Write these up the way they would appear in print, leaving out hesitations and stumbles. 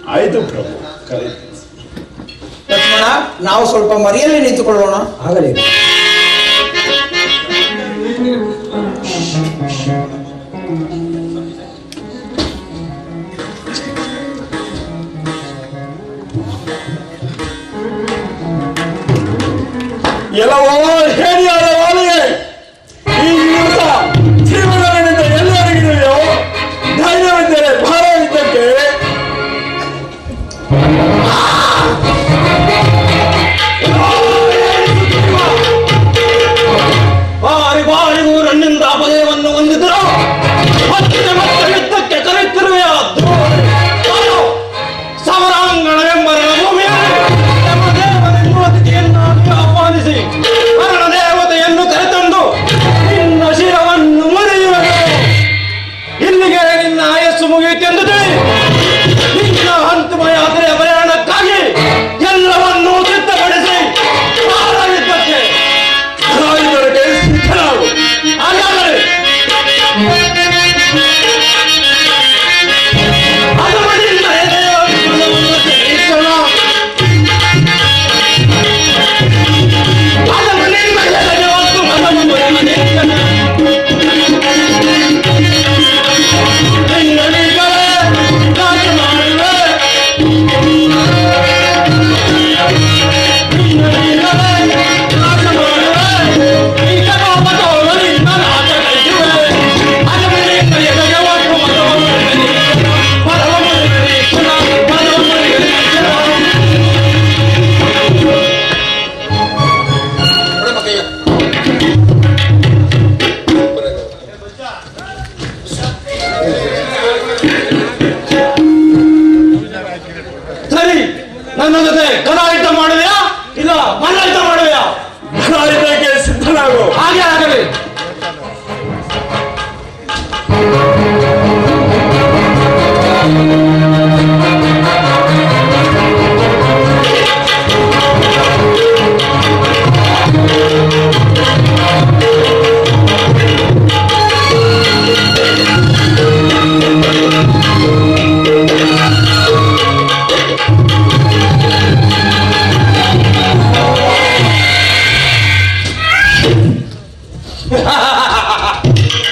ಆಯ್ತು ಪ್ರಭು, ಕರೆ. ಲಕ್ಷ್ಮಣ, ನಾವು ಸ್ವಲ್ಪ ಮರೆಯಲ್ಲಿ ನಿಂತುಕೊಳ್ಳೋಣ. ಆಗಲಿ. ಎಲ್ಲವೋ ಹೇಳಿಯಾದ ವಾಲಿಗೆ ಈ ದಿವಸ ಜೀವನದಿಂದ ಎಲ್ಲರಿಗಿದೆಯೋ ಧೈರ್ಯವಿದ್ದರೆ ಭಾರವಿದ್ದಕ್ಕೆ ಬಾರಿ ಬಾರಿಗೂ ನನ್ನಿಂದ ಅಭಯವನ್ನು ಹೊಂದಿದ್ರು ಮತ್ತೆ ಮತ್ತೆ ಯುದ್ಧಕ್ಕೆ ಕರೆಯುತ್ತಿರುವೆಯ ಸಮರಾಂಗಣವೆಂಬ ರಣಭೂಮಿಯಲ್ಲಿ ಅತಿಥಿಯನ್ನು ಆಹ್ವಾನಿಸಿ ಮರಣ ದೇವತೆಯನ್ನು ಕರೆತಂದು ನಿನ್ನ ಶಿರವನ್ನು ಮುರಿಯುವೆನು. ಇಲ್ಲಿಗೆ ನಿನ್ನ ಆಯಸ್ಸು ಮುಗಿಯುತ್ತೆಂದು ತಿಳಿ ನಿನ್ನ ಅಂತಿಮ ಯಾತ್ರೆಯ ಪ್ರಯಾಣಕ್ಕಾಗಿ ಎಲ್ಲವನ್ನೂ ಸಿದ್ಧಪಡಿಸಿ ಯುದ್ಧಕ್ಕೆ ಸಿದ್ಧನಾಗು. ಹಾಗಾದರೆ ಅದರಿಂದ ಎದೆಯನ್ನು ಸೇರಿಸೋಣ. ಅದರಿಂದ ಎದೆಗೆ ಹೊತ್ತು ಮನವನ್ನು ನೆನೆಸೋಣ. ನಿನ್ನನಿಗಲೇ ನಾಶ ಮಾಡುವೆ. ನಿನ್ನನಿಗಲೇ ನಾಶ ಮಾಡುವೆ. ಈಗ ಪಾಪದವನು ನಿನ್ನ ನಾಶ ಕೈಯುವೆ. ಅದರಿಂದ ಎದೆಗೆ ಹೊತ್ತು ಮನವನ್ನು ನೆನೆಸೋಣ. ಮನವನ್ನು ನೆನೆಸೋಣ. ಮನವನ್ನು ನೆನೆಸೋಣ. ಸರಿ, ನನ್ನ ಜೊತೆ ಗದಾಯುದ್ಧ ಮಾಡುವೆಯಾ ಇಲ್ಲ ಮಲ್ಲಾಯುದ್ಧ ಮಾಡುವೆಯಾ? ಯುದ್ಧಕ್ಕೆ ಸಿದ್ಧನಾಗು. ಹಾಗೆ ಆಗಲಿ.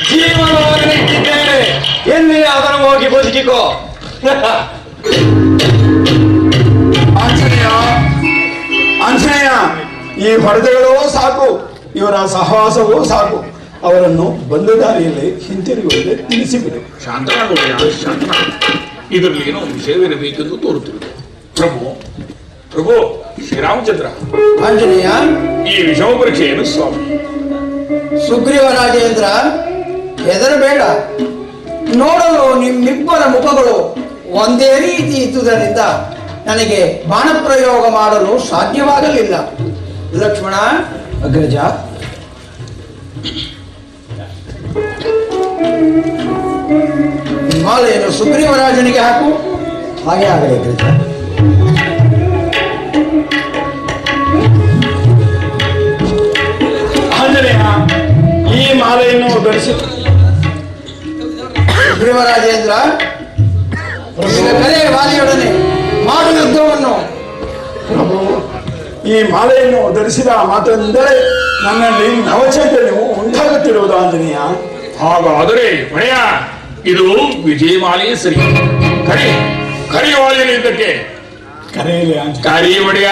ಜೀವನವನ್ನು ನೆಟ್ಟಿದ್ದೇನೆ, ಎಲ್ಲಿಯಾದರೂ ಹೋಗಿ ಬದುಕಿಕೋ. ಆಂಜನೇಯ, ಆಂಜನೇಯ, ಈ ಹೊಡೆತಗಳೂ ಸಾಕು, ಇವರ ಸಹವಾಸವೂ ಸಾಕು. ಅವರನ್ನು ಬಂದ ದಾರಿಯಲ್ಲಿ ಹಿಂತಿರುಗುವುದೇ ತಿಳಿಸಿಬಿಡು. ಶಾಂತನಾಗೋಣ, ಶಾಂತನಾಗ. ಇದರಲ್ಲಿ ಏನೋ ವಿಷಯವಿರಬೇಕೆಂದು ತೋರುತ್ತಿರುವುದು. ಪ್ರಭು ಪ್ರಭು ಶ್ರೀರಾಮಚಂದ್ರ, ಆಂಜನೇಯ, ಈ ವಿಷಮ ಪರೀಕ್ಷೆಯನ್ನು ಸ್ವಾಮಿ. ಸುಗ್ರೀವ ರಾಜೇಂದ್ರ, ಹೆದರಬೇಡ. ನೋಡಲು ನಿಮ್ಮಿಬ್ಬರ ಮುಖಗಳು ಒಂದೇ ರೀತಿ ಇದ್ದುದರಿಂದ ನನಗೆ ಬಾಣಪ್ರಯೋಗ ಮಾಡಲು ಸಾಧ್ಯವಾಗಲಿಲ್ಲ. ಲಕ್ಷ್ಮಣ, ಅಗ್ರಜ, ಮಾಲೆಯನ್ನು ಸುಗ್ರೀವರಾಜನಿಗೆ ಹಾಕು. ಹಾಗೆ ಆಗಲಿ ಅಗ್ರಜ. ಆಂಜನೇಯ, ಈ ಮಾಲೆಯನ್ನು ಧರಿಸಿ. ಸುಗ್ರೀವರಾಜೇಂದ್ರ, ಈಗ ಕಲೆ ವಾಲಿಯೊಡನೆ ಮಾಡು ಯುದ್ಧವನ್ನು. ಪ್ರಭು, ಈ ಮಾಲೆಯನ್ನು ಧರಿಸಿದ ಮಾತ್ರದಿಂದಲೇ ನನ್ನಲ್ಲಿ ನವಚೈತನ್ಯವು ಉಂಟಾಗುತ್ತಿರುವುದು ಆಂಜನೇಯ. ಹಾಗಾದರೆ ಒಡೆಯ, ಇದು ವಿಜಯಮಾಲೆಯೇ ಸರಿ. ಕರಿ ಕರಿ ವಾಲಿಯಲ್ಲಿ ಇದ್ದಕ್ಕೆ ಕರೆಯಲಿ ಆಂಜನೇಯ, ಕರಿ ಒಡೆಯ,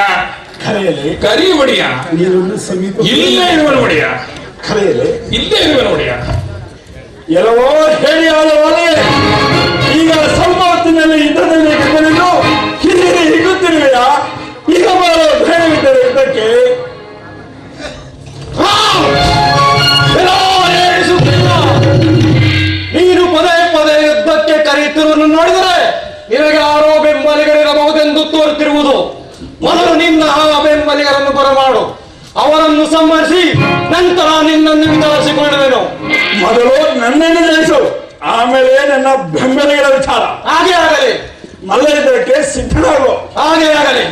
ಕರೆಯಲಿ. ಕರಿ ಒಡೆಯ. ನೀರನ್ನು ಸಮೀಪ ಇಲ್ಲೇ ಇರುವನು ಒಡೆಯ, ಕರೆಯಲಿ. ಇಲ್ಲೇ ಇರುವನು ಒಡೆಯ. ಎಲ್ಲವೋ ಹೇಳಿ ಆದವರೇ, ಈಗ ಸ್ವಲ್ಪ ಹೊತ್ತಿನಲ್ಲಿ ಯುದ್ಧದಲ್ಲಿ ಕರೆದು ಹಿಂದೆ ಹಿಗುತ್ತಿರುವೆಯಾ? ಈಗ ಬರೋ ಧೈರ್ಯವಿದ್ದರೆ ಯುದ್ಧಕ್ಕೆ. ನೀನು ಪದೇ ಪದೇ ಯುದ್ಧಕ್ಕೆ ಕರೆಯುತ್ತಿರುವುದನ್ನು ನೋಡಿದರೆ ನಿನಗೆ ಯಾರೋ ಬೆಂಬಲಿಗರಿರಬಹುದೆಂದು ತೋರುತ್ತಿರುವುದು. ಮೊದಲು ನಿನ್ನ ಆ ಬೆಂಬಲಿಗರನ್ನು ಬರಮಾಡು, ಅವರನ್ನು ಸಂಹರಿಸಿ ನಂತರ ನಿನ್ನನ್ನು ವಿಚಾರಿಸಿಕೊಳ್ಳುವೆನು. ಮೊದಲು ನನ್ನನ್ನು ಜಯಿಸು, ಆಮೇಲೆ ನನ್ನ ಬೆಂಬಲಿಗರ ವಿಚಾರ. ಹಾಗೆ ಆಗಲಿ. ಮಲ್ಲ ಯುದ್ಧಕ್ಕೆ ಸಿದ್ಧನಾಗು. ಹಾಗೆ ಆಗಲಿ.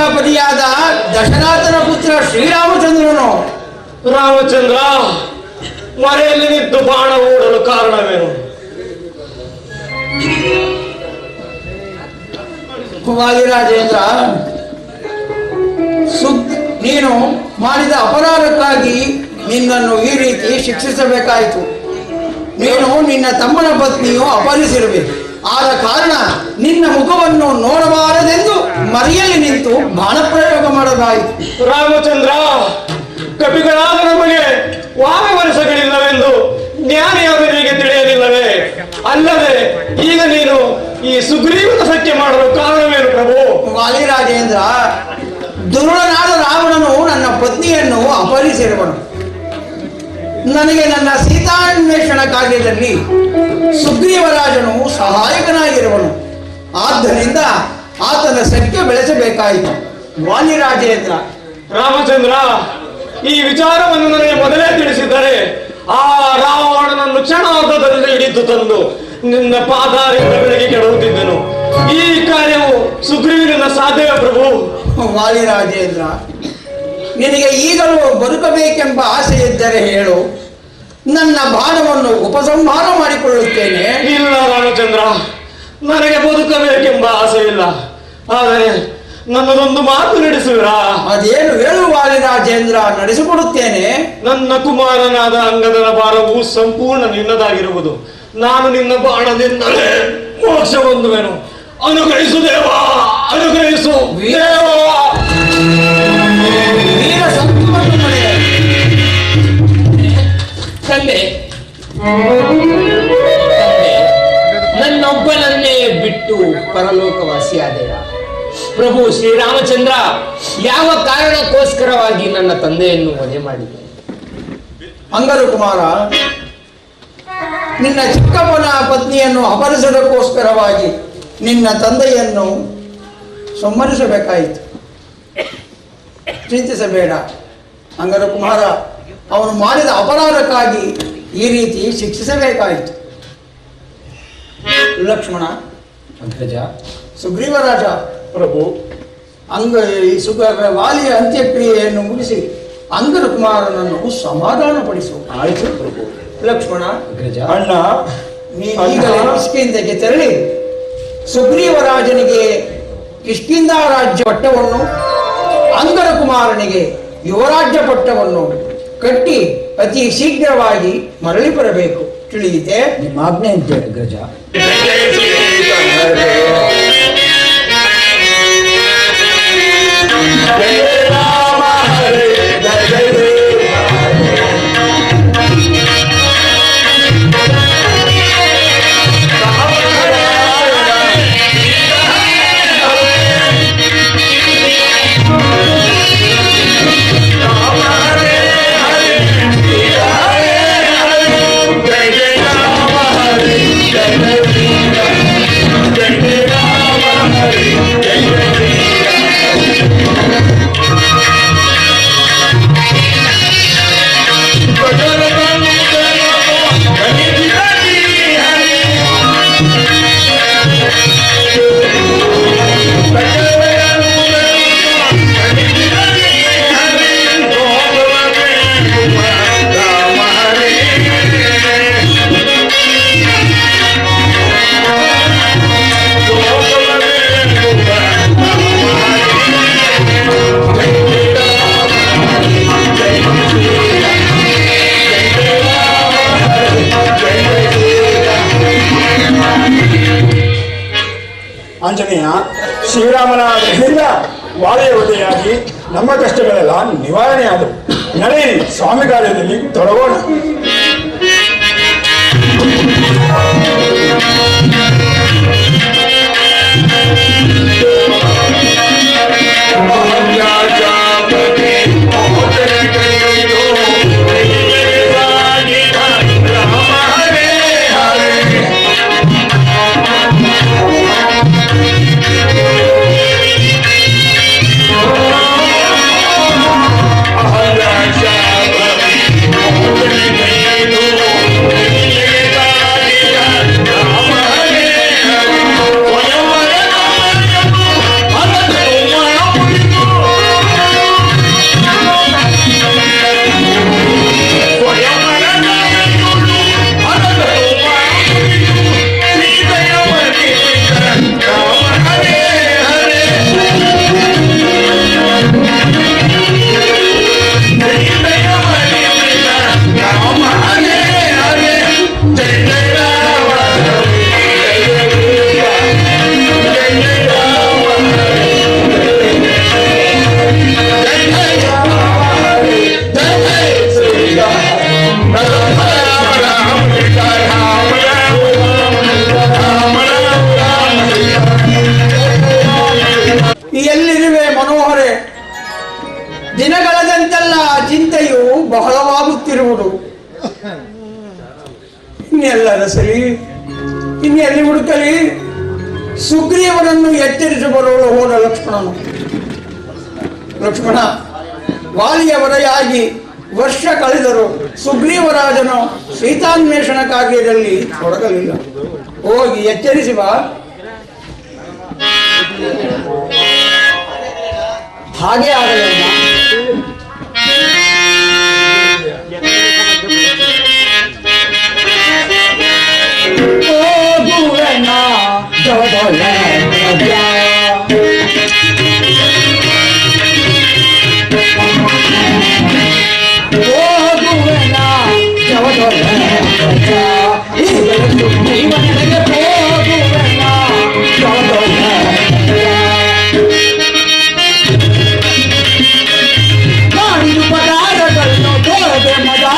ಸೇನಾಪತಿಯಾದ ದಶರಥನ ಪುತ್ರ ಶ್ರೀರಾಮಚಂದ್ರನು ರಾಮಚಂದ್ರ ಮರೆಯಲ್ಲಿ ನಿದ್ದು ಬಾಣ ಓಡಲು ಕಾರಣವೇನು? ವಾಲಿರಾಜೇಂದ್ರ, ನೀನು ಮಾಡಿದ ಅಪರಾಧಕ್ಕಾಗಿ ನಿನ್ನನ್ನು ಈ ರೀತಿ ಶಿಕ್ಷಿಸಬೇಕಾಯಿತು. ನೀನು ನಿನ್ನ ತಮ್ಮನ ಪತ್ನಿಯು ಅಪಹರಿಸಿರಬೇಕು. ಆದ ಕಾರಣ ನಿನ್ನ ಮುಖವನ್ನು ನೋಡಬಾರದೆಂದು ಮರೆಯಲ್ಲಿ ನಿಂತು ಬಾಣ ಪ್ರಯೋಗ ಮಾಡಲಾಯಿತು. ರಾಮಚಂದ್ರ, ಕಪಿಗಳಾದ ನಮಗೆ ವಾಮವರ್ಷಗಳಿಲ್ಲವೆಂದು ಜ್ಞಾನಿಯವರಿಗೆ ತಿಳಿಯಲಿಲ್ಲವೇ? ಅಲ್ಲದೆ ಈಗ ನೀನು ಈ ಸುಗ್ರೀವನ ಸಖ್ಯ ಮಾಡಲು ಕಾರಣವೇನು ಪ್ರಭು? ವಾಲಿರಾಜೇಂದ್ರ, ದುರುಳನಾದ ರಾವಣನು ನನ್ನ ಪತ್ನಿಯನ್ನು ಅಪಹರಿಸಿರುವನು. ನನಗೆ ನನ್ನ ಸೀತಾನ್ವೇಷಣ ಕಾರ್ಯದಲ್ಲಿ ಸುಗ್ರೀವರಾಜನು ಸಹಾಯಕನಾಗಿರುವನು. ಆದ್ದರಿಂದ ಆತನ ಸಖ್ಯ ಬೆಳೆಸಬೇಕಾಯಿತು. ವಾಲಿರಾಜೇಂದ್ರ. ರಾಮಚಂದ್ರ, ಈ ವಿಚಾರವನ್ನು ನನಗೆ ಮೊದಲೇ ತಿಳಿಸಿದ್ದರೆ ಆ ರಾವಣನನ್ನು ಕ್ಷಣಾರ್ಧದಲ್ಲಿ ಹಿಡಿದು ತಂದು ನಿನ್ನ ಪಾದಾರಿಂದ ಬೆಳಗ್ಗೆ ಕೆಡವುತ್ತಿದ್ದನು. ಈ ಕಾರ್ಯವು ಸುಗ್ರೀವನಿಂದ ಸಾಧ್ಯವೇ ಪ್ರಭು? ವಾಲಿರಾಜೇಂದ್ರ, ನಿನಗೆ ಈಗಲೂ ಬದುಕಬೇಕೆಂಬ ಆಸೆ ಇದ್ದರೆ ಹೇಳು, ನನ್ನ ಬಾಣವನ್ನು ಉಪಸಂಹಾರ ಮಾಡಿಕೊಳ್ಳುತ್ತೇನೆ. ಇಲ್ಲ ರಾಮಚಂದ್ರ, ನನಗೆ ಬದುಕಬೇಕೆಂಬ ಆಸೆ ಇಲ್ಲ. ಆದರೆ ನನ್ನದೊಂದು ಮಾತು ನಡೆಸುವಿರಾ? ಅದೇನು ಹೇಳು ವಾಲಿರಾಜೇಂದ್ರ, ನಡೆಸಿಕೊಡುತ್ತೇನೆ. ನನ್ನ ಕುಮಾರನಾದ ಅಂಗದನ ಭಾರವು ಸಂಪೂರ್ಣ ನಿನ್ನದಾಗಿರುವುದು. ನಾನು ನಿನ್ನ ಬಾಣದಿಂದಲೇ ಮೋಕ್ಷ ಹೊಂದುವೆನು. ಅನುಗ್ರಹಿಸು ದೇವ, ಅನುಗ್ರಹಿಸು ದೇವ. ವೀರ ಸಂತವನ್ನು ಪಡೆಯ. ತಂದೆ, ನನ್ನೊಬ್ಬನನ್ನೇ ಬಿಟ್ಟು ಪರಲೋಕವಾಸಿಯಾದೆಯ ಪ್ರಭು ಶ್ರೀರಾಮಚಂದ್ರ, ಯಾವ ಕಾರಣಕ್ಕೋಸ್ಕರವಾಗಿ ನನ್ನ ತಂದೆಯನ್ನು ವಧೆ ಮಾಡಿದೆ? ಅಂಗದ ಕುಮಾರ, ನಿನ್ನ ಚಿಕ್ಕಪ್ಪನ ಪತ್ನಿಯನ್ನು ಅಪಹರಿಸೋದಕ್ಕೋಸ್ಕರವಾಗಿ ನಿನ್ನ ತಂದೆಯನ್ನು ಸಂಹರಿಸಬೇಕಾಯಿತು. ಚಿಂತಿಸಬೇಡ ಅಂಗದ ಕುಮಾರ, ಅವನು ಮಾಡಿದ ಅಪರಾಧಕ್ಕಾಗಿ ಈ ರೀತಿ ಶಿಕ್ಷಿಸಬೇಕಾಯಿತು. ಲಕ್ಷ್ಮಣ, ಅಗ್ರಜ. ಸುಗ್ರೀವರಾಜ, ಪ್ರಭು, ವಾಲಿಯ ಅಂತ್ಯಕ್ರಿಯೆಯನ್ನು ಮುಗಿಸಿ ಅಂಗದ ಕುಮಾರನನ್ನು ಸಮಾಧಾನಪಡಿಸು. ಆಯ್ತು ಪ್ರಭು. ಲಕ್ಷ್ಮಣ, ಅಗ್ರಜ. ಅಣ್ಣ, ಈಗಲೇ ಕಿಷ್ಕಿಂಧೆಗೆ ತೆರಳಿ ಸುಗ್ರೀವರಾಜನಿಗೆ ಕಿಷ್ಕಿಂಧ ರಾಜ್ಯ ಪಟ್ಟವನ್ನು, ಅಂಗದ ಕುಮಾರನಿಗೆ ಯುವರಾಜ್ಯ ಪಟ್ಟವನ್ನು ಕಟ್ಟಿ ಅತಿ ಶೀಘ್ರವಾಗಿ ಮರಳಿ ಬರಬೇಕು. ತಿಳಿಯಿತೆ? ನಿಮ್ಮ ಆಜ್ಞೆ ಅಂತೆ ಅಗ್ರಜ. ಆಂಜನೇಯ, ಶ್ರೀರಾಮನ ದೃಷ್ಟಿಯಿಂದ ವಾಲಿಯ ವಧೆಯಾಗಿ ನಮ್ಮ ಕಷ್ಟಗಳೆಲ್ಲ ನಿವಾರಣೆಯಾದವು. ನಡೆಯಿರಿ, ಸ್ವಾಮಿ ಕಾರ್ಯದಲ್ಲಿ ತೊಡಗೋಣ. Hare ಇದ್ದಕ್ಕಿದ್ದಂತೆಲ್ಲ ಚಿಂತೆಯು ಬಹಳವಾಗುತ್ತಿರುವುದು. ಇನ್ನೆಲ್ಲರ ಸರಿ, ಇನ್ನೆಲ್ಲಿ ಹುಡುಕಲಿ? ಸುಗ್ರೀವನನ್ನು ಎಚ್ಚರಿಸಿ ಬರಲು ಹೋದ ಲಕ್ಷ್ಮಣನು. ಲಕ್ಷ್ಮಣ, ವಾಲಿಯ ವರೆಯಾಗಿ ವರ್ಷ ಕಳೆದರು ಸುಗ್ರೀವರಾಜನು ಸೀತಾನ್ವೇಷಣ ಕಾರ್ಯದಲ್ಲಿ ತೊಡಗಲಿಲ್ಲ. ಹೋಗಿ ಎಚ್ಚರಿಸಿ ಬಾ. ಹಾಗೆ ಆಗಲಿಲ್ಲ. ಹೋಗುವೆನ ಜವದೊಲೆ ಪ್ರಜಾ. ಹೋಗುವೆನ ಜವದೊಲೆ ಪ್ರಜಾ. ಜೀವನಕ್ಕೆ ಹೋಗುವೆನ ಜವದೊಲೆ ಪ್ರಜಾ. ಮಾಡಿದ ಪದಾರ್ಥಗಳನ್ನು ತೋರದೆ ಮಜಾ